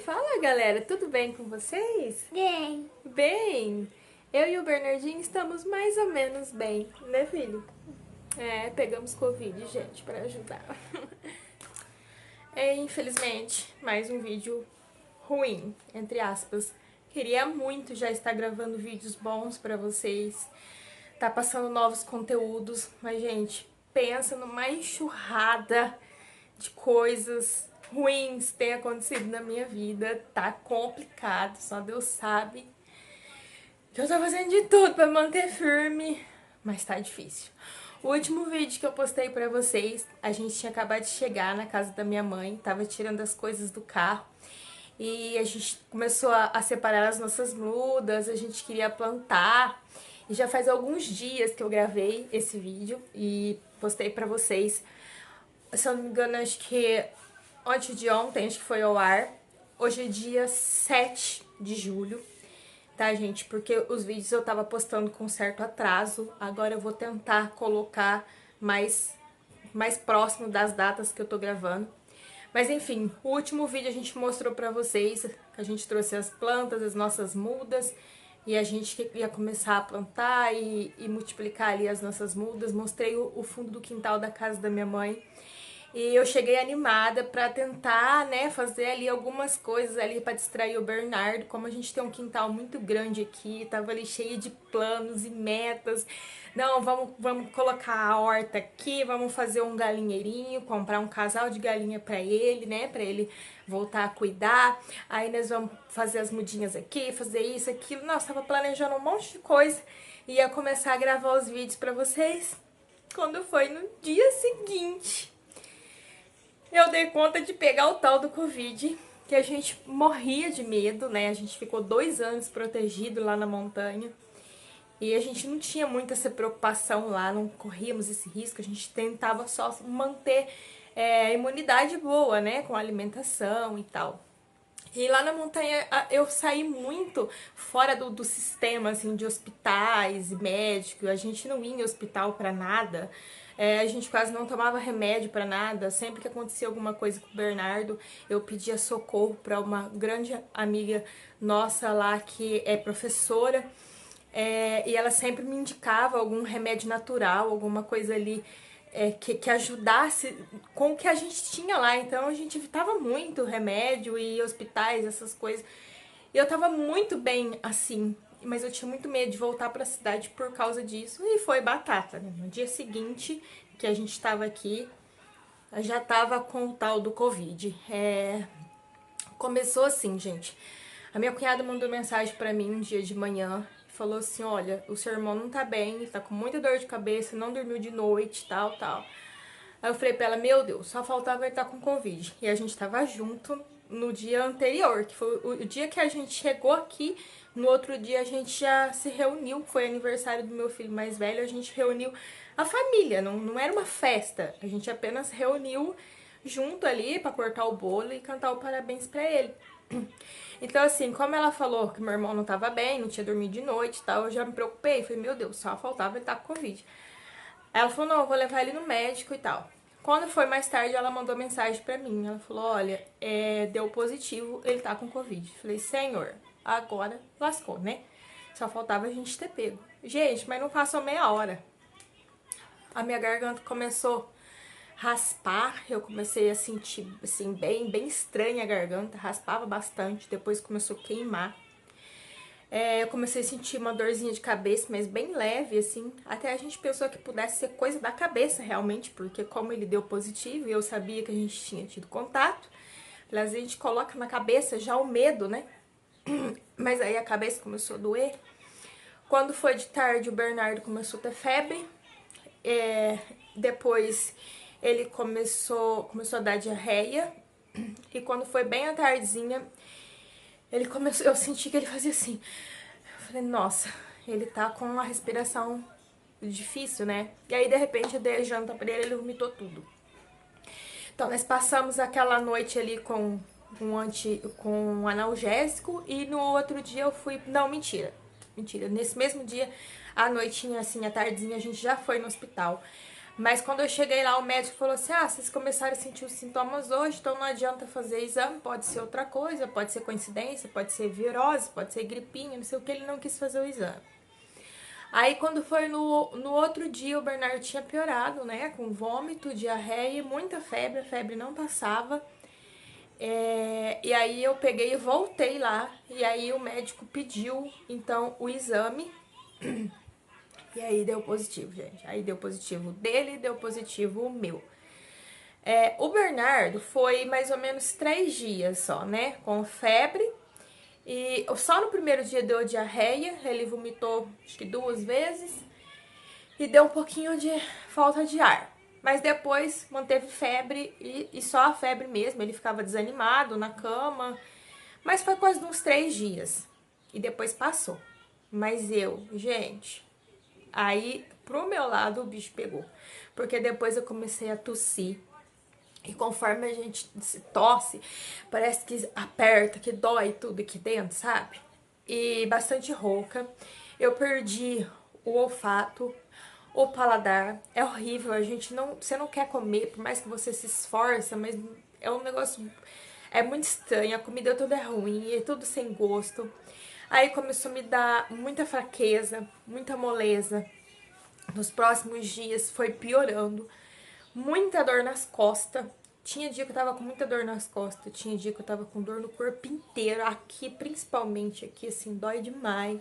Fala galera, tudo bem com vocês? Bem, Bem, eu e o Bernardinho estamos mais ou menos bem, né filho? Pegamos Covid, gente, pra ajudar. Infelizmente, mais um vídeo ruim, entre aspas. Queria muito já estar gravando vídeos bons pra vocês, tá passando novos conteúdos, mas gente, pensa numa enxurrada de coisas ruins que tem acontecido na minha vida. Tá complicado, só Deus sabe que eu tô fazendo de tudo pra manter firme, mas tá difícil. O último vídeo que eu postei pra vocês, a gente tinha acabado de chegar na casa da minha mãe, tava tirando as coisas do carro e a gente começou a separar as nossas mudas, a gente queria plantar. E já faz alguns dias que eu gravei esse vídeo e postei pra vocês. Se eu não me engano, acho que antes de ontem, acho que foi ao ar. Hoje é dia 7 de julho, tá, gente? Porque os vídeos eu tava postando com certo atraso. Agora eu vou tentar colocar mais próximo das datas que eu tô gravando. Mas enfim, o último vídeo a gente mostrou pra vocês, a gente trouxe as plantas, as nossas mudas, e a gente ia começar a plantar e multiplicar ali as nossas mudas. Mostrei o fundo do quintal da casa da minha mãe. E eu cheguei animada pra tentar, né, fazer ali algumas coisas ali pra distrair o Bernardo. Como a gente tem um quintal muito grande aqui, tava ali cheio de planos e metas. Não, vamos colocar a horta aqui, vamos fazer um galinheirinho, comprar um casal de galinha pra ele, né, pra ele voltar a cuidar. Aí nós vamos fazer as mudinhas aqui, fazer isso, aquilo. Nossa, tava planejando um monte de coisa. Ia começar a gravar os vídeos pra vocês. Quando foi no dia seguinte, eu dei conta de pegar o tal do Covid, que a gente morria de medo, né? A gente ficou 2 anos protegido lá na montanha. E a gente não tinha muita essa preocupação lá, não corríamos esse risco. A gente tentava só manter a imunidade boa, né? Com a alimentação e tal. E lá na montanha eu saí muito fora do sistema, assim, de hospitais e médicos. A gente não ia em hospital pra nada. A gente quase não tomava remédio pra nada. Sempre que acontecia alguma coisa com o Bernardo, eu pedia socorro pra uma grande amiga nossa lá que é professora. E ela sempre me indicava algum remédio natural, alguma coisa ali que ajudasse com o que a gente tinha lá. Então a gente evitava muito remédio e hospitais, essas coisas. E eu tava muito bem assim, mas eu tinha muito medo de voltar pra cidade por causa disso. E foi batata, né? No dia seguinte que a gente tava aqui, eu já tava com o tal do Covid. Começou assim, gente. A minha cunhada mandou mensagem pra mim um dia de manhã. Falou assim, olha, o seu irmão não tá bem, ele tá com muita dor de cabeça, não dormiu de noite, tal, tal. Aí eu falei pra ela, meu Deus, só faltava ele estar com Covid. E a gente tava junto no dia anterior, que foi o dia que a gente chegou aqui. No outro dia a gente já se reuniu, foi aniversário do meu filho mais velho, a gente reuniu a família, não era uma festa. A gente apenas reuniu junto ali pra cortar o bolo e cantar o parabéns pra ele. Então, assim, como ela falou que meu irmão não tava bem, não tinha dormido de noite e tal, eu já me preocupei. Falei, meu Deus, só faltava ele estar com Covid. Aí ela falou, não, eu vou levar ele no médico e tal. Quando foi mais tarde, ela mandou mensagem pra mim. Ela falou, olha, deu positivo, ele tá com Covid. Falei, senhor, agora lascou, né? Só faltava a gente ter pego. Gente, mas não passou meia hora. A minha garganta começou raspar, eu comecei a sentir, assim, bem estranha a garganta, raspava bastante, depois começou a queimar. Eu comecei a sentir uma dorzinha de cabeça, mas bem leve, assim, até a gente pensou que pudesse ser coisa da cabeça, realmente, porque como ele deu positivo e eu sabia que a gente tinha tido contato, a gente coloca na cabeça já o medo, né? Mas aí a cabeça começou a doer. Quando foi de tarde, o Bernardo começou a ter febre, depois ele começou a dar diarreia. E quando foi bem à tardezinha, eu senti que ele fazia assim. Eu falei, nossa, ele tá com uma respiração difícil, né? E aí, de repente, eu dei a janta pra ele vomitou tudo. Então, nós passamos aquela noite ali com um analgésico e no outro dia eu fui... Não, mentira. Mentira. Nesse mesmo dia, à noitinha, assim, à tardezinha, a gente já foi no hospital. Mas quando eu cheguei lá, o médico falou assim, ah, vocês começaram a sentir os sintomas hoje, então não adianta fazer exame, pode ser outra coisa, pode ser coincidência, pode ser virose, pode ser gripinha, não sei o que, ele não quis fazer o exame. Aí quando foi no outro dia, o Bernardo tinha piorado, né, com vômito, diarreia e muita febre, a febre não passava. E aí eu peguei e voltei lá, e aí o médico pediu, então, o exame. E aí deu positivo, gente. Aí deu positivo dele, deu positivo o meu. O Bernardo foi mais ou menos 3 dias só, né? Com febre. E só no primeiro dia deu diarreia. Ele vomitou acho que 2 vezes. E deu um pouquinho de falta de ar. Mas depois manteve febre e só a febre mesmo. Ele ficava desanimado na cama. Mas foi quase uns 3 dias. E depois passou. Mas eu, gente, aí pro meu lado o bicho pegou. Porque depois eu comecei a tossir. E conforme a gente se tosse, parece que aperta, que dói tudo aqui dentro, sabe? E bastante rouca. Eu perdi o olfato, o paladar. É horrível, a gente não, você não quer comer, por mais que você se esforça, mas é um negócio, é muito estranho, a comida toda é ruim, é tudo sem gosto. Aí começou a me dar muita fraqueza, muita moleza. Nos próximos dias foi piorando. Muita dor nas costas. Tinha dia que eu tava com muita dor nas costas. Tinha dia que eu tava com dor no corpo inteiro. Aqui, principalmente, aqui, assim, dói demais.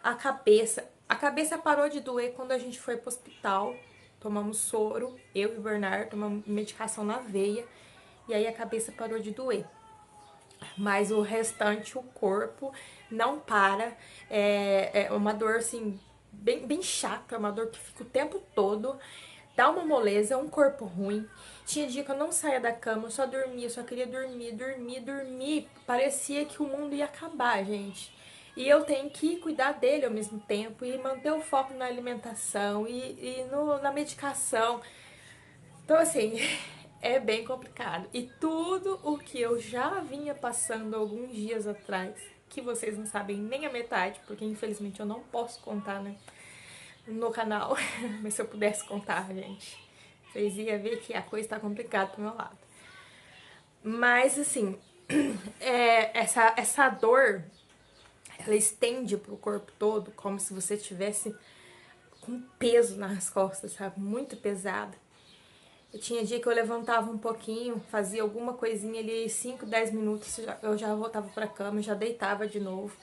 A cabeça. A cabeça parou de doer quando a gente foi pro hospital. Tomamos soro, eu e o Bernardo, tomamos medicação na veia. E aí a cabeça parou de doer. Mas o restante, o corpo, não para. É uma dor, assim, bem chata. É uma dor que fica o tempo todo. Dá uma moleza, um corpo ruim. Tinha dia que eu não saía da cama, eu só dormia, eu só queria dormir. Parecia que o mundo ia acabar, gente. E eu tenho que cuidar dele ao mesmo tempo e manter o foco na alimentação e na medicação. Então, assim, é bem complicado. E tudo o que eu já vinha passando alguns dias atrás, que vocês não sabem nem a metade, porque infelizmente eu não posso contar, né, no canal. Mas se eu pudesse contar, gente, vocês iam ver que a coisa tá complicada pro meu lado. Mas, assim, essa dor, ela estende pro corpo todo, como se você tivesse com peso nas costas, sabe? Muito pesada. Eu tinha dia que eu levantava um pouquinho, fazia alguma coisinha ali, 5, 10 minutos, eu já voltava pra cama, já deitava de novo.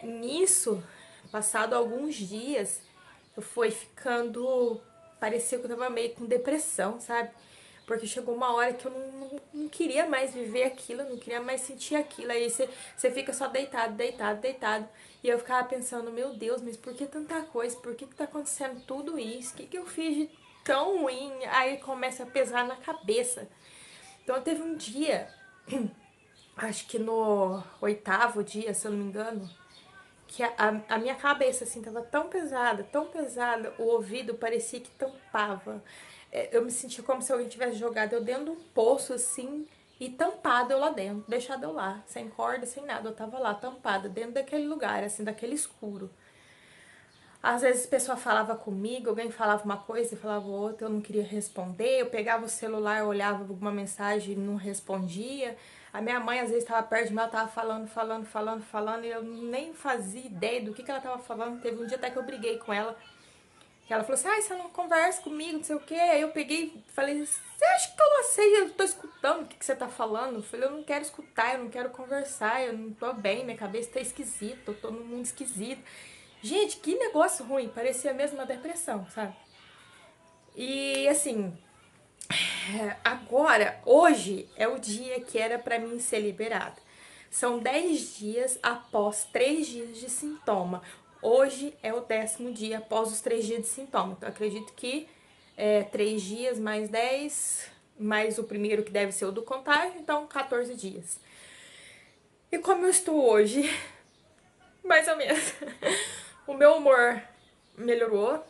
Nisso, passado alguns dias, eu fui ficando, parecia que eu tava meio com depressão, sabe? Porque chegou uma hora que eu não queria mais viver aquilo, eu não queria mais sentir aquilo. Aí você fica só deitado. E eu ficava pensando, meu Deus, mas por que tanta coisa? Por que tá acontecendo tudo isso? O que eu fiz de tão ruim? Aí começa a pesar na cabeça. Então teve um dia, acho que no 8º dia, se eu não me engano, que a minha cabeça, assim, tava tão pesada, o ouvido parecia que tampava. Eu me sentia como se alguém tivesse jogado eu dentro de um poço, assim, e tampado eu lá dentro, deixado eu lá, sem corda, sem nada. Eu tava lá, tampada, dentro daquele lugar, assim, daquele escuro. Às vezes a pessoa falava comigo, alguém falava uma coisa e falava outra, eu não queria responder, eu pegava o celular, olhava alguma mensagem e não respondia. A minha mãe às vezes estava perto de mim, ela estava falando, e eu nem fazia ideia do que ela estava falando. Teve um dia até que eu briguei com ela, que ela falou assim, você não conversa comigo, não sei o que. Aí eu peguei e falei, você acha que eu não sei, eu tô escutando o que você tá falando? Eu falei, eu não quero escutar, eu não quero conversar, eu não tô bem, minha cabeça tá esquisita, eu tô num mundo esquisito. Gente, que negócio ruim, parecia mesmo uma depressão, sabe? E assim, agora, hoje é o dia que era pra mim ser liberada. São 10 dias após 3 dias de sintoma. Hoje é o 10º dia após os 3 dias de sintoma. Então, acredito que 3 dias mais 10, mais o primeiro que deve ser o do contágio, então 14 dias. E como eu estou hoje, mais ou menos, o meu humor melhorou.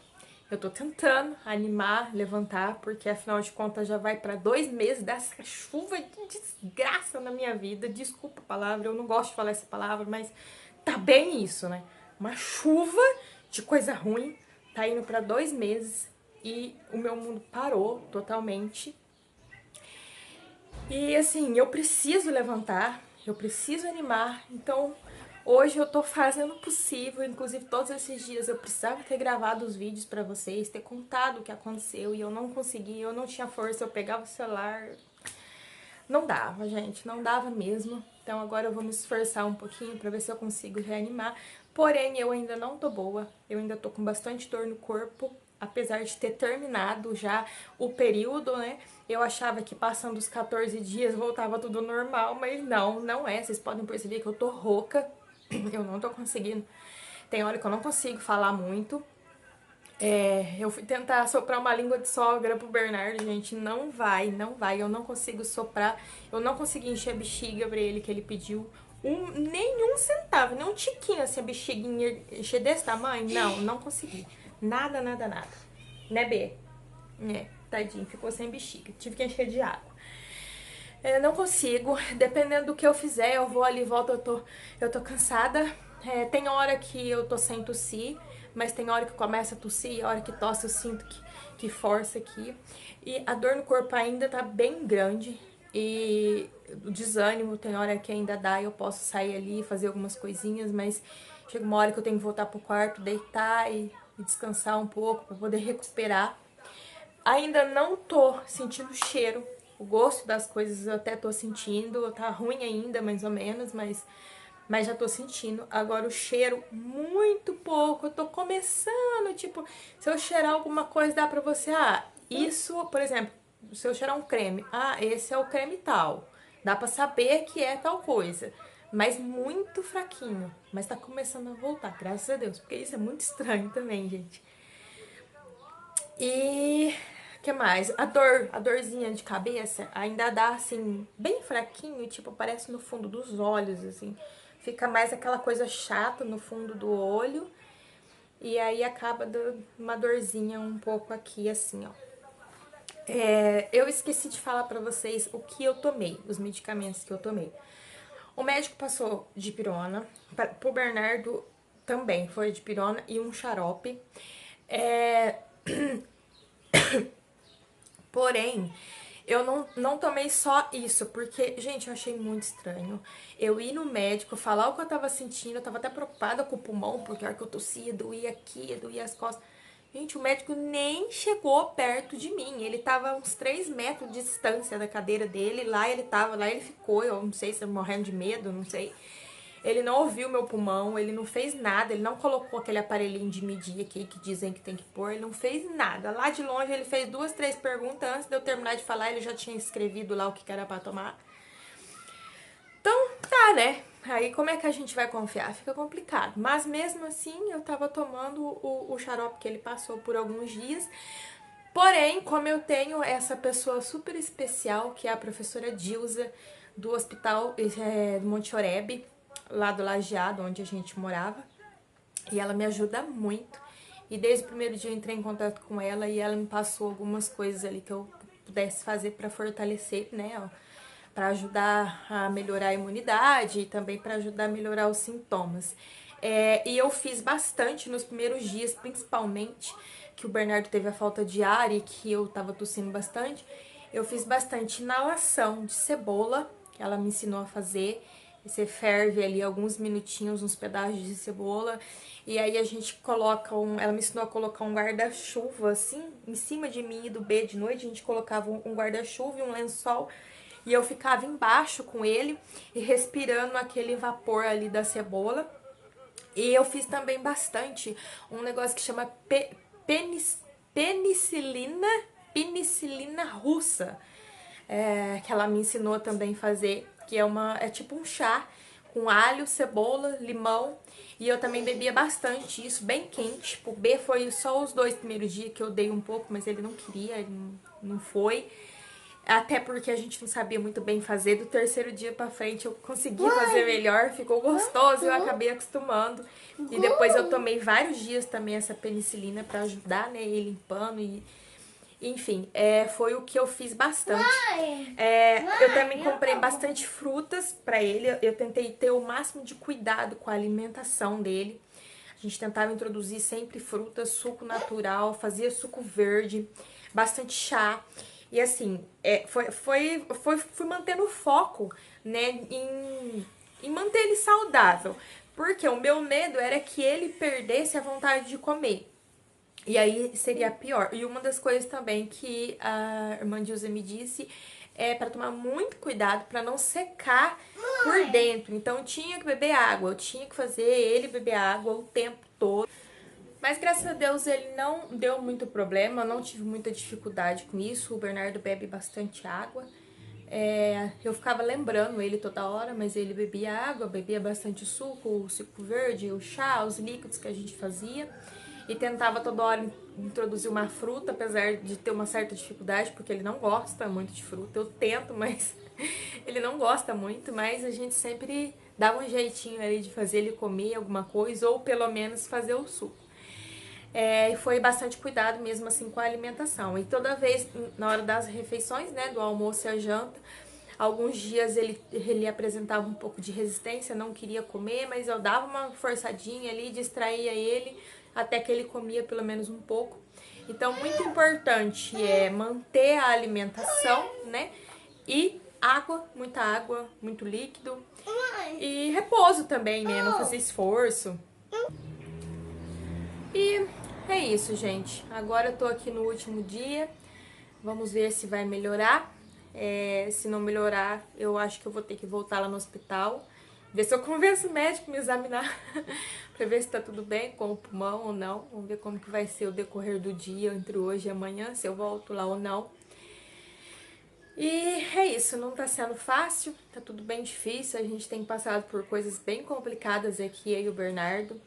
Eu tô tentando animar, levantar, porque afinal de contas já vai pra 2 meses dessa chuva de desgraça na minha vida. Desculpa a palavra, eu não gosto de falar essa palavra, mas tá bem isso, né? Uma chuva de coisa ruim, tá indo pra 2 meses. e o meu mundo parou totalmente. E assim, eu preciso levantar, eu preciso animar, então hoje eu tô fazendo o possível, inclusive todos esses dias eu precisava ter gravado os vídeos pra vocês, ter contado o que aconteceu e eu não consegui, eu não tinha força, eu pegava o celular, não dava, gente, não dava mesmo. Então agora eu vou me esforçar um pouquinho pra ver se eu consigo reanimar. Porém, eu ainda não tô boa, eu ainda tô com bastante dor no corpo, apesar de ter terminado já o período, né? Eu achava que passando os 14 dias voltava tudo normal, mas não, não é. Vocês podem perceber que eu tô rouca, eu não tô conseguindo. Tem hora que eu não consigo falar muito. Eu fui tentar soprar uma língua de sogra pro Bernardo, gente, não vai, não vai, eu não consigo soprar, eu não consegui encher a bexiga pra ele que ele pediu nenhum centavo, nem um tiquinho assim, a bexiguinha encher desse tamanho, não, não consegui, nada, nada, nada, né, B? Tadinho, ficou sem bexiga, tive que encher de água. Não consigo, dependendo do que eu fizer, eu vou ali e volto, eu tô cansada. Tem hora que eu tô sem tossir, mas tem hora que começa a tossir e a hora que tosse eu sinto que força aqui. E a dor no corpo ainda tá bem grande e o desânimo tem hora que ainda dá, eu posso sair ali e fazer algumas coisinhas, mas chega uma hora que eu tenho que voltar pro quarto, deitar e descansar um pouco pra poder recuperar. Ainda não tô sentindo cheiro. O gosto das coisas eu até tô sentindo. Tá ruim ainda, mais ou menos, mas já tô sentindo. Agora o cheiro, muito pouco. Eu tô começando, tipo, se eu cheirar alguma coisa, dá pra você, isso, por exemplo, se eu cheirar um creme, esse é o creme tal. Dá pra saber que é tal coisa. Mas muito fraquinho. Mas tá começando a voltar, graças a Deus. Porque isso é muito estranho também, gente. E que mais? A dorzinha de cabeça ainda dá assim, bem fraquinho, tipo, aparece no fundo dos olhos, assim. Fica mais aquela coisa chata no fundo do olho. E aí acaba dando uma dorzinha um pouco aqui, assim, ó. Eu esqueci de falar pra vocês o que eu tomei, os medicamentos que eu tomei. O médico passou dipirona, pro Bernardo também foi dipirona e um xarope. É, Porém, eu não tomei só isso, porque, gente, eu achei muito estranho. Eu ir no médico, falar o que eu tava sentindo, eu tava até preocupada com o pulmão, porque a hora que eu tossia, doía aqui, doía as costas. Gente, o médico nem chegou perto de mim. Ele tava a uns 3 metros de distância da cadeira dele. Lá ele tava, lá ele ficou. Eu não sei se eu morrendo de medo, não sei. Ele não ouviu meu pulmão, ele não fez nada, ele não colocou aquele aparelhinho de medir aqui que dizem que tem que pôr, ele não fez nada. Lá de longe ele fez 2, 3 perguntas, antes de eu terminar de falar ele já tinha escrevido lá o que era pra tomar. Então, tá, né? Aí como é que a gente vai confiar? Fica complicado. Mas mesmo assim eu tava tomando o xarope que ele passou por alguns dias. Porém, como eu tenho essa pessoa super especial, que é a professora Dilza, do hospital do Monte Oreb, lá do Lajeado, onde a gente morava, e ela me ajuda muito. E desde o primeiro dia eu entrei em contato com ela e ela me passou algumas coisas ali que eu pudesse fazer para fortalecer, né, para ajudar a melhorar a imunidade e também para ajudar a melhorar os sintomas. E eu fiz bastante nos primeiros dias, principalmente que o Bernardo teve a falta de ar e que eu tava tossindo bastante. Eu fiz bastante inalação de cebola, que ela me ensinou a fazer. Você ferve ali alguns minutinhos, uns pedaços de cebola. E aí a gente coloca ela me ensinou a colocar um guarda-chuva assim, em cima de mim e do B de noite. A gente colocava um guarda-chuva e um lençol. E eu ficava embaixo com ele e respirando aquele vapor ali da cebola. E eu fiz também bastante um negócio que chama penicilina russa, que ela me ensinou também a fazer, que é tipo um chá com alho, cebola, limão, e eu também bebia bastante isso, bem quente. O B foi só os 2 primeiros dias que eu dei um pouco, mas ele não queria, ele não foi. Até porque a gente não sabia muito bem fazer. Do terceiro dia pra frente eu consegui fazer melhor, ficou gostoso e eu acabei acostumando. E depois eu tomei vários dias também essa penicilina pra ajudar, né, ir limpando e... Enfim, foi o que eu fiz bastante. Eu também comprei bastante frutas pra ele. Eu tentei ter o máximo de cuidado com a alimentação dele. gente tentava introduzir sempre frutas, suco natural, fazia suco verde, bastante chá. E assim, fui mantendo o foco, né, em manter ele saudável. Porque o meu medo era que ele perdesse a vontade de comer. E aí seria pior. E uma das coisas também que a irmã Dilza me disse é para tomar muito cuidado para não secar por dentro. Então eu tinha que beber água, eu tinha que fazer ele beber água o tempo todo. Mas graças a Deus ele não deu muito problema, eu não tive muita dificuldade com isso. O Bernardo bebe bastante água. Eu ficava lembrando ele toda hora, mas ele bebia água, bebia bastante suco, o suco verde, o chá, os líquidos que a gente fazia. E tentava toda hora introduzir uma fruta, apesar de ter uma certa dificuldade, porque ele não gosta muito de fruta. Eu tento, mas ele não gosta muito, mas a gente sempre dava um jeitinho ali de fazer ele comer alguma coisa, ou pelo menos fazer o suco. E foi bastante cuidado mesmo assim com a alimentação. E toda vez, na hora das refeições, né, do almoço e a janta, alguns dias ele apresentava um pouco de resistência, não queria comer, mas eu dava uma forçadinha ali, distraía ele, até que ele comia pelo menos um pouco. Então, muito importante é manter a alimentação, né, e água, muito líquido, e repouso também, né, não fazer esforço. E é isso, gente. Agora eu tô aqui no último dia. Vamos ver se vai melhorar. Se não melhorar, eu acho que eu vou ter que voltar lá no hospital. Ver se eu convenço o médico a me examinar. Pra ver se tá tudo bem com o pulmão ou não. Vamos ver como que vai ser o decorrer do dia, entre hoje e amanhã, se eu volto lá ou não. E é isso, não tá sendo fácil, tá tudo bem difícil. A gente tem passado por coisas bem complicadas aqui, eu e o Bernardo.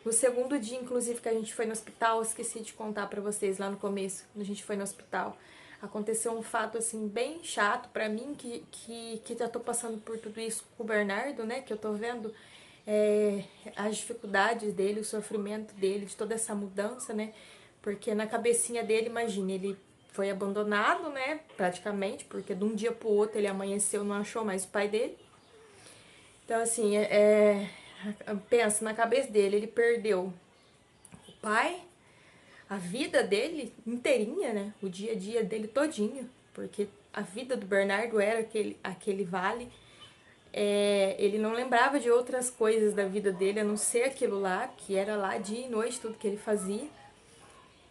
No segundo dia, inclusive, que a gente foi no hospital, eu esqueci de contar pra vocês lá no começo, quando a gente foi no hospital. Aconteceu um fato, assim, bem chato pra mim, que já tô passando por tudo isso com o Bernardo, né? Que eu tô vendo as dificuldades dele, o sofrimento dele, de toda essa mudança, né? Porque na cabecinha dele, imagine, ele foi abandonado, né? Praticamente, porque de um dia pro outro ele amanheceu, não achou mais o pai dele. Então, assim, pensa na cabeça dele, ele perdeu o pai, a vida dele inteirinha, né? O dia a dia dele todinho, porque a vida do Bernardo era aquele vale. Ele não lembrava de outras coisas da vida dele, a não ser aquilo lá, que era lá dia e noite, tudo que ele fazia.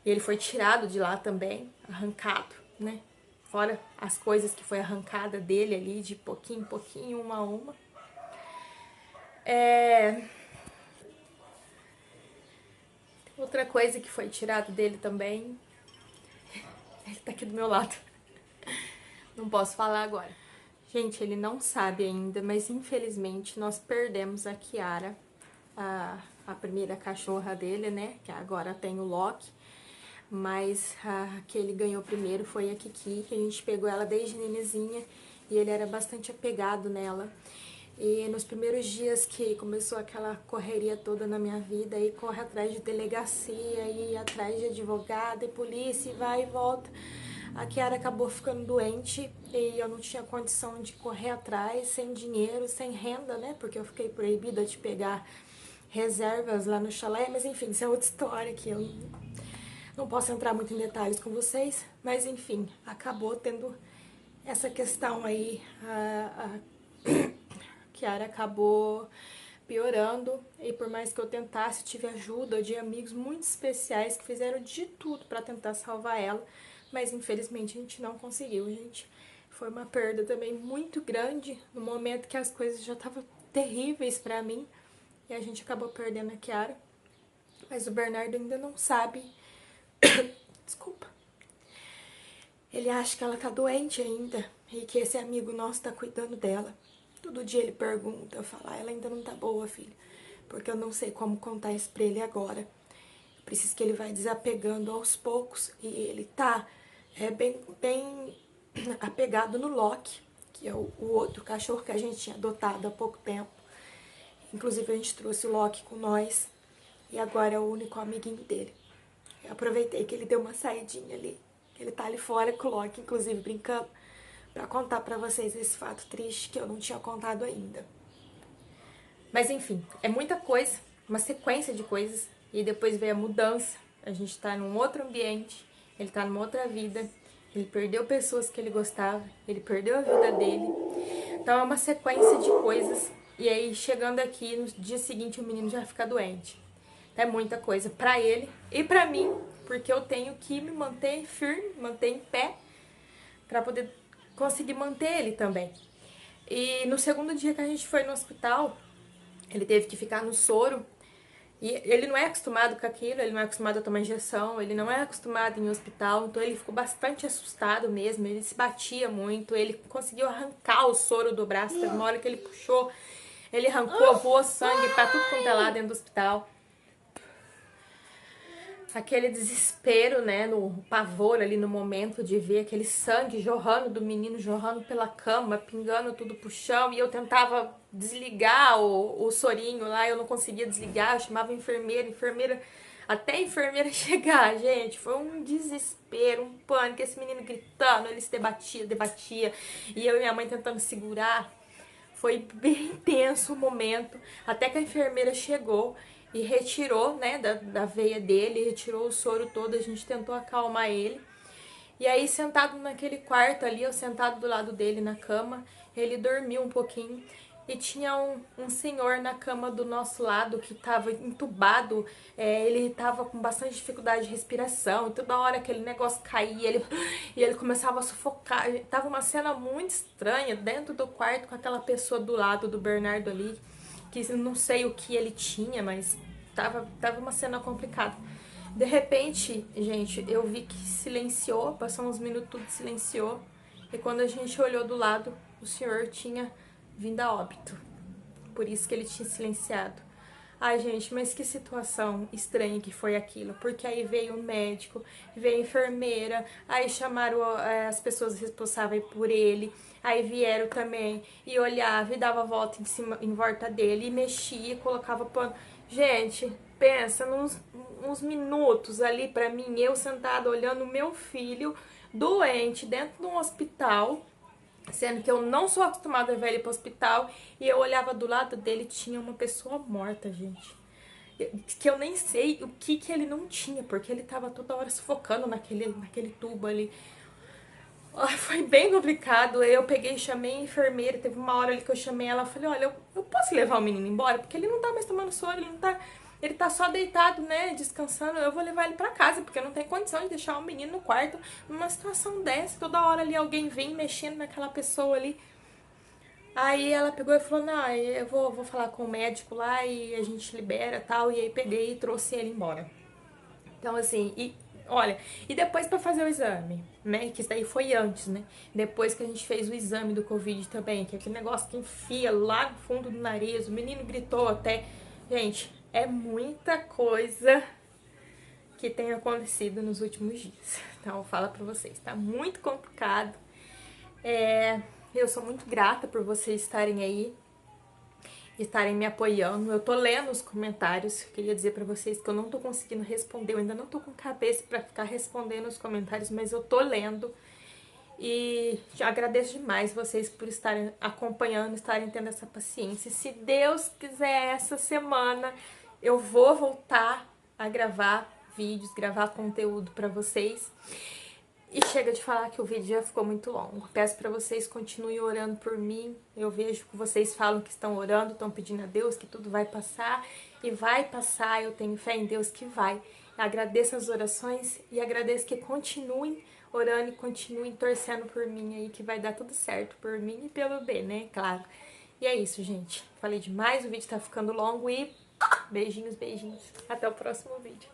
E ele foi tirado de lá também, arrancado, né? Fora as coisas que foi arrancada dele ali, de pouquinho em pouquinho, uma a uma. Outra coisa que foi tirado dele também, ele tá aqui do meu lado. Não posso falar agora. Gente, ele não sabe ainda, mas infelizmente nós perdemos a Kiara, a primeira cachorra dele, né? Que agora tem o Loki. Mas a que ele ganhou primeiro foi a Kiki, que a gente pegou ela desde nenezinha e ele era bastante apegado nela. E nos primeiros dias que começou aquela correria toda na minha vida, e corre atrás de delegacia, e atrás de advogado e polícia, e vai e volta, a Kiara acabou ficando doente e eu não tinha condição de correr atrás, sem dinheiro, sem renda, né? Porque eu fiquei proibida de pegar reservas lá no chalé, mas enfim, isso é outra história que eu não posso entrar muito em detalhes com vocês, mas enfim, acabou tendo essa questão aí, a Kiara acabou piorando, e por mais que eu tentasse, tive ajuda de amigos muito especiais que fizeram de tudo para tentar salvar ela, mas infelizmente a gente não conseguiu, gente. Foi uma perda também muito grande no momento que as coisas já estavam terríveis para mim, e a gente acabou perdendo a Kiara. Mas o Bernardo ainda não sabe. Desculpa. Ele acha que ela tá doente ainda e que esse amigo nosso tá cuidando dela. Todo dia ele pergunta, eu falo, ela ainda não tá boa, filho, porque eu não sei como contar isso pra ele agora. Eu preciso que ele vai desapegando aos poucos, e ele tá bem apegado no Loki, que é o outro cachorro que a gente tinha adotado há pouco tempo. Inclusive a gente trouxe o Loki com nós, e agora é o único amiguinho dele. Eu aproveitei que ele deu uma saidinha ali, ele tá ali fora com o Loki, inclusive brincando, pra contar pra vocês esse fato triste que eu não tinha contado ainda. Mas enfim, é muita coisa uma sequência de coisas, e depois veio a mudança, a gente tá num outro ambiente, ele tá numa outra vida, ele perdeu pessoas que ele gostava, ele perdeu a vida dele. Então é uma sequência de coisas, e aí chegando aqui, no dia seguinte o menino já fica doente. É muita coisa pra ele e pra mim, porque eu tenho que me manter firme, manter em pé, pra poder conseguir manter ele também. E no segundo dia que a gente foi no hospital, ele teve que ficar no soro. E ele não é acostumado com aquilo, ele não é acostumado a tomar injeção, ele não é acostumado em hospital, então ele ficou bastante assustado mesmo, ele se batia muito, ele conseguiu arrancar o soro do braço, teve uma hora que ele puxou, ele arrancou, voou sangue pra tudo quanto é lá dentro do hospital. Aquele desespero, né, no pavor ali no momento de ver aquele sangue jorrando do menino, jorrando pela cama, pingando tudo pro chão, e eu tentava desligar o sorinho lá, eu não conseguia desligar, eu chamava a enfermeira, até a enfermeira chegar, gente, foi um desespero, um pânico, esse menino gritando, ele se debatia, e eu e minha mãe tentando segurar. Foi bem tenso o momento, até que a enfermeira chegou e retirou, né, da veia dele, retirou o soro todo, a gente tentou acalmar ele. E aí, sentado naquele quarto ali, eu sentado do lado dele na cama, ele dormiu um pouquinho. E tinha um senhor na cama do nosso lado que estava entubado, ele estava com bastante dificuldade de respiração, e toda hora aquele negócio caía, e ele começava a sufocar. Tava uma cena muito estranha dentro do quarto com aquela pessoa do lado do Bernardo ali, que não sei o que ele tinha, mas tava uma cena complicada. De repente, gente, eu vi que silenciou, passou uns minutos, tudo silenciou. E quando a gente olhou do lado, o senhor tinha vindo a óbito. Por isso que ele tinha silenciado. Ai, gente, mas que situação estranha que foi aquilo. Porque aí veio o médico, veio a enfermeira, aí chamaram as pessoas responsáveis por ele. Aí vieram também e olhava e dava volta em volta dele e mexia, colocava pano. Gente, pensa uns minutos ali pra mim, eu sentada olhando meu filho doente dentro de um hospital, sendo que eu não sou acostumada a ver ele pro hospital, e eu olhava do lado dele, tinha uma pessoa morta, gente. Que eu nem sei o que ele não tinha, porque ele tava toda hora sufocando naquele tubo ali. Ai, foi bem complicado. Eu peguei e chamei a enfermeira. Teve uma hora ali que eu chamei ela. Falei, olha, eu posso levar o menino embora? Porque ele não tá mais tomando soro, ele tá só deitado, né, descansando. Eu vou levar ele pra casa, porque eu não tenho condição de deixar o menino no quarto numa situação dessa. Toda hora ali alguém vem mexendo naquela pessoa ali. Aí ela pegou e falou, não, eu vou falar com o médico lá e a gente libera tal. E aí peguei e trouxe ele embora. Então, assim, olha, e depois pra fazer o exame, né? Que isso daí foi antes, né? Depois que a gente fez o exame do Covid também, que é aquele negócio que enfia lá no fundo do nariz, o menino gritou até. Gente, é muita coisa que tem acontecido nos últimos dias. Então, falo pra vocês, tá muito complicado. Eu sou muito grata por vocês estarem aí, estarem me apoiando. Eu tô lendo os comentários. Queria dizer pra vocês que eu não tô conseguindo responder. Eu ainda não tô com cabeça pra ficar respondendo os comentários, mas eu tô lendo. E agradeço demais vocês por estarem acompanhando, estarem tendo essa paciência. Se Deus quiser, essa semana eu vou voltar a gravar vídeos, gravar conteúdo pra vocês. E chega de falar que o vídeo já ficou muito longo. Peço para vocês continuem orando por mim. Eu vejo que vocês falam que estão orando, estão pedindo a Deus que tudo vai passar. E vai passar, eu tenho fé em Deus que vai. Agradeço as orações e agradeço que continuem orando e continuem torcendo por mim aí, que vai dar tudo certo por mim e pelo B, né? Claro. E é isso, gente. Falei demais, o vídeo tá ficando longo e beijinhos, beijinhos. Até o próximo vídeo.